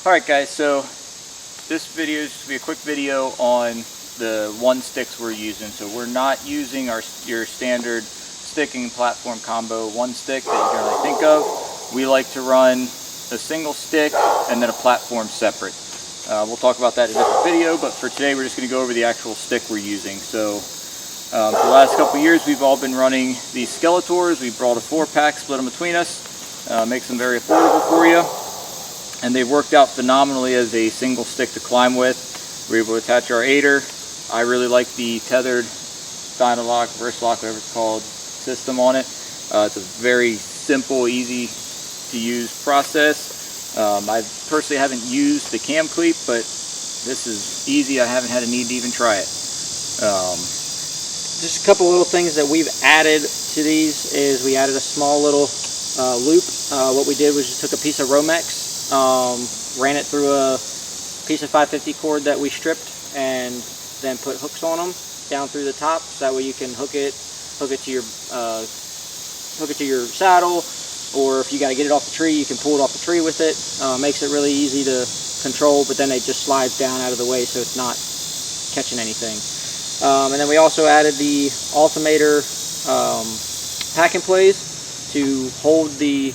Alright guys, so this video is going to be a quick video on the one sticks we're using. So we're not using your standard sticking platform combo one stick that you generally think of. We like to run a single stick and then a platform separate. We'll talk about that in a different video, but for today we're just going to go over the actual stick we're using. So for the last couple of years we've all been running these Skeletors. We brought a 4-pack, split them between us, makes them very affordable for you. And they've worked out phenomenally as a single stick to climb with. We're able to attach our aider. I really like the tethered Dynalock, Versalock, whatever it's called, system on it. It's a very simple, easy to use process. I personally haven't used the cam cleat, but this is easy. I haven't had a need to even try it. Just a couple little things that we've added to these is we added a small little loop. What we did was just took a piece of Romex, ran it through a piece of 550 cord that we stripped, and then put hooks on them down through the top, so that way you can hook it to your saddle, or if you got to get it off the tree, you can pull it off the tree with it. Makes it really easy to control, but then it just slides down out of the way so it's not catching anything. And then we also added the Altimeter pack and plays to hold the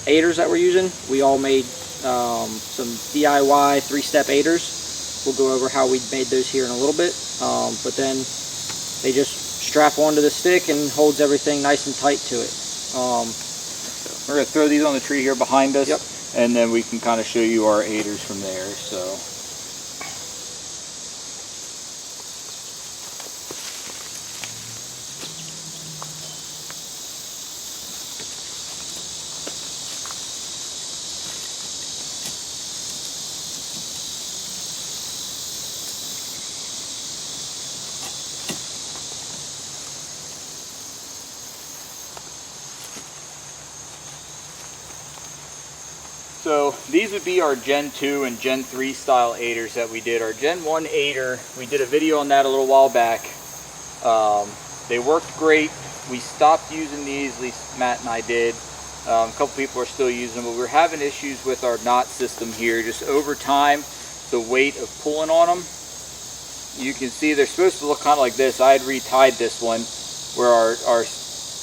aiders that we're using. We all made some DIY 3-step aiders. We'll go over how we made those here in a little bit, but then they just strap onto the stick and holds everything nice and tight to it. We're going to throw these on the tree here behind us, yep. And then we can kind of show you our aiders from there. So. So these would be our Gen 2 and Gen 3 style aiders that we did. Our Gen 1 aider, we did a video on that a little while back. They worked great. We stopped using these, at least Matt and I did. A couple people are still using them, but we're having issues with our knot system here. Just over time, the weight of pulling on them. You can see they're supposed to look kind of like this. I had retied this one where our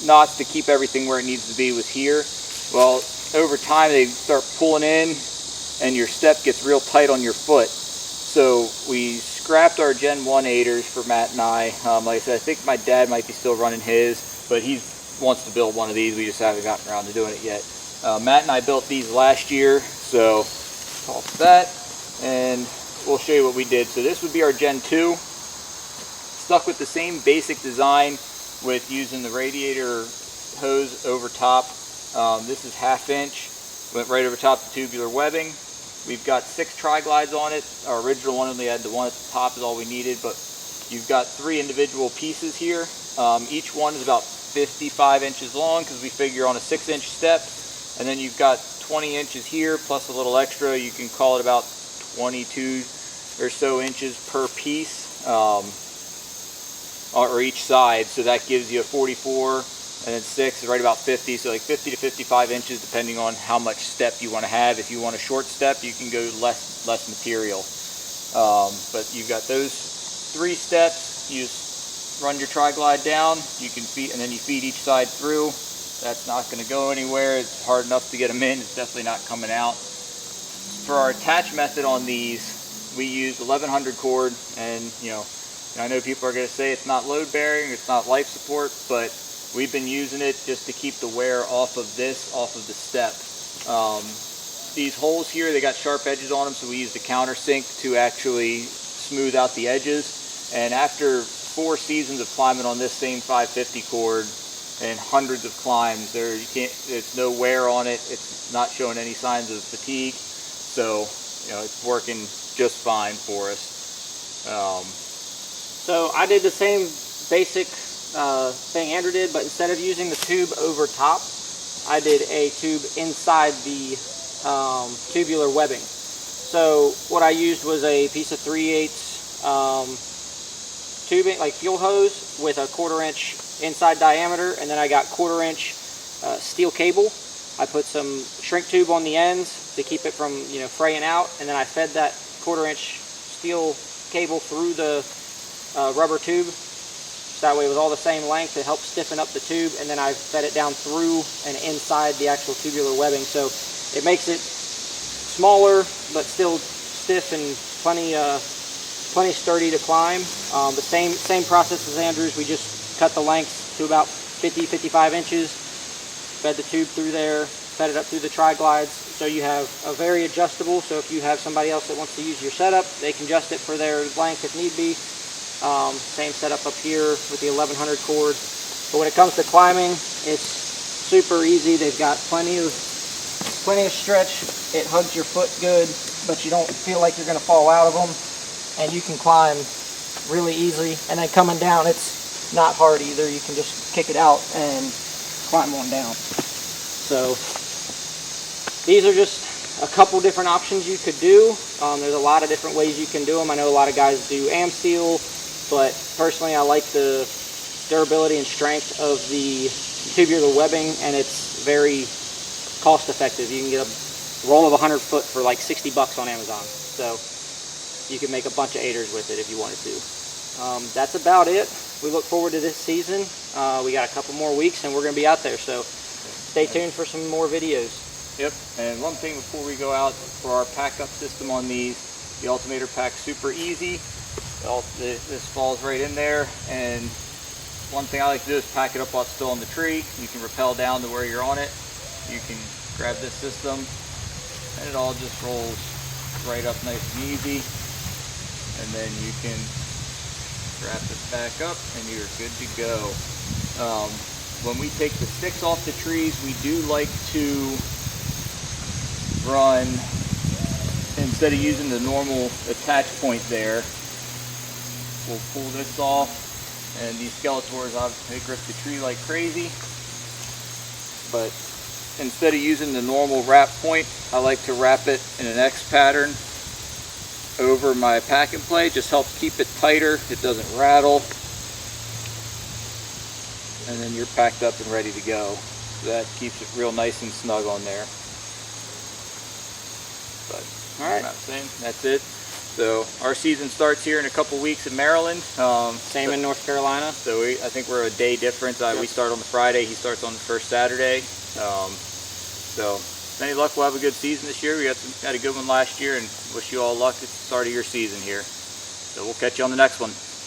knots to keep everything where it needs to be was here. Well, over time they start pulling in and your step gets real tight on your foot. So we scrapped our Gen 1 aiders for Matt and I. Like I said, I think my dad might be still running his, but he wants to build one of these. We just haven't gotten around to doing it yet. Matt and I built these last year, so off that, and we'll show you what we did. So this would be our Gen 2. Stuck with the same basic design with using the radiator hose over top. This is 1/2 inch, went right over top the tubular webbing. We've got 6 tri-glides on it. Our original one only had the one at the top is all we needed, but you've got 3 individual pieces here. Each one is about 55 inches long because we figure on a 6-inch step, and then you've got 20 inches here plus a little extra. You can call it about 22 or so inches per piece, or each side, so that gives you a 44. And then 6 is right about 50, so like 50 to 55 inches depending on how much step you want to have. If you want a short step, you can go less material. But you've got those 3 steps. You just run your tri-glide down, you can feed, and then you feed each side through. That's not going to go anywhere. It's hard enough to get them in. It's definitely not coming out. For our attach method on these, we used 1100 cord, and I know people are going to say it's not load bearing, it's not life support, but we've been using it just to keep the wear off of the step. These holes here, they got sharp edges on them, so we used a countersink to actually smooth out the edges. And after 4 seasons of climbing on this same 550 cord and hundreds of climbs, there's no wear on it. It's not showing any signs of fatigue, so it's working just fine for us. So I did the same basic thing Andrew did, but instead of using the tube over top, I did a tube inside the tubular webbing. So what I used was a piece of 3/8 tubing, like fuel hose, with a 1/4 inch inside diameter, and then I got 1/4 inch steel cable. I put some shrink tube on the ends to keep it from, you know, fraying out. And then I fed that 1/4-inch steel cable through the rubber tube. So that way it was all the same length. It helped stiffen up the tube, and then I fed it down through and inside the actual tubular webbing. So it makes it smaller, but still stiff and plenty sturdy to climb. The same process as Andrew's. We just cut the length to about 50-55 inches, fed the tube through there, fed it up through the tri-glides. So you have a very adjustable, so if you have somebody else that wants to use your setup, they can adjust it for their length if need be. Same setup up here with the 1100 cord. But when it comes to climbing, it's super easy. They've got plenty of stretch. It hugs your foot good, but you don't feel like you're going to fall out of them. And you can climb really easily. And then coming down, it's not hard either. You can just kick it out and climb on down. So these are just a couple different options you could do. There's a lot of different ways you can do them. I know a lot of guys do AmSteel, but personally I like the durability and strength of the tubular webbing, and it's very cost effective. You can get a roll of 100 foot for like 60 bucks on Amazon. So you can make a bunch of 8ers with it if you wanted to. That's about it. We look forward to this season. We got a couple more weeks and we're going to be out there, so stay tuned for some more videos. Yep, and one thing before we go out, for our pack up system on these, the Ultimator pack's super easy. This falls right in there, and one thing I like to do is pack it up while it's still on the tree. You can rappel down to where you're on it. You can grab this system, and it all just rolls right up nice and easy. And then you can wrap this back up and you're good to go. When we take the sticks off the trees, we do like to run, instead of using the normal attach point there, we'll pull this off, and these Skeletors, they grip the tree like crazy. But instead of using the normal wrap point, I like to wrap it in an X pattern over my pack and play. Just helps keep it tighter, it doesn't rattle, and then you're packed up and ready to go. So that keeps it real nice and snug on there. But all right, that's it. So our season starts here in a couple weeks in Maryland. Same in North Carolina. So I think we're a day difference. Yep. We start on the Friday, he starts on the first Saturday. So any luck, we'll have a good season this year. We had a good one last year, and wish you all luck at the start of your season here. So we'll catch you on the next one.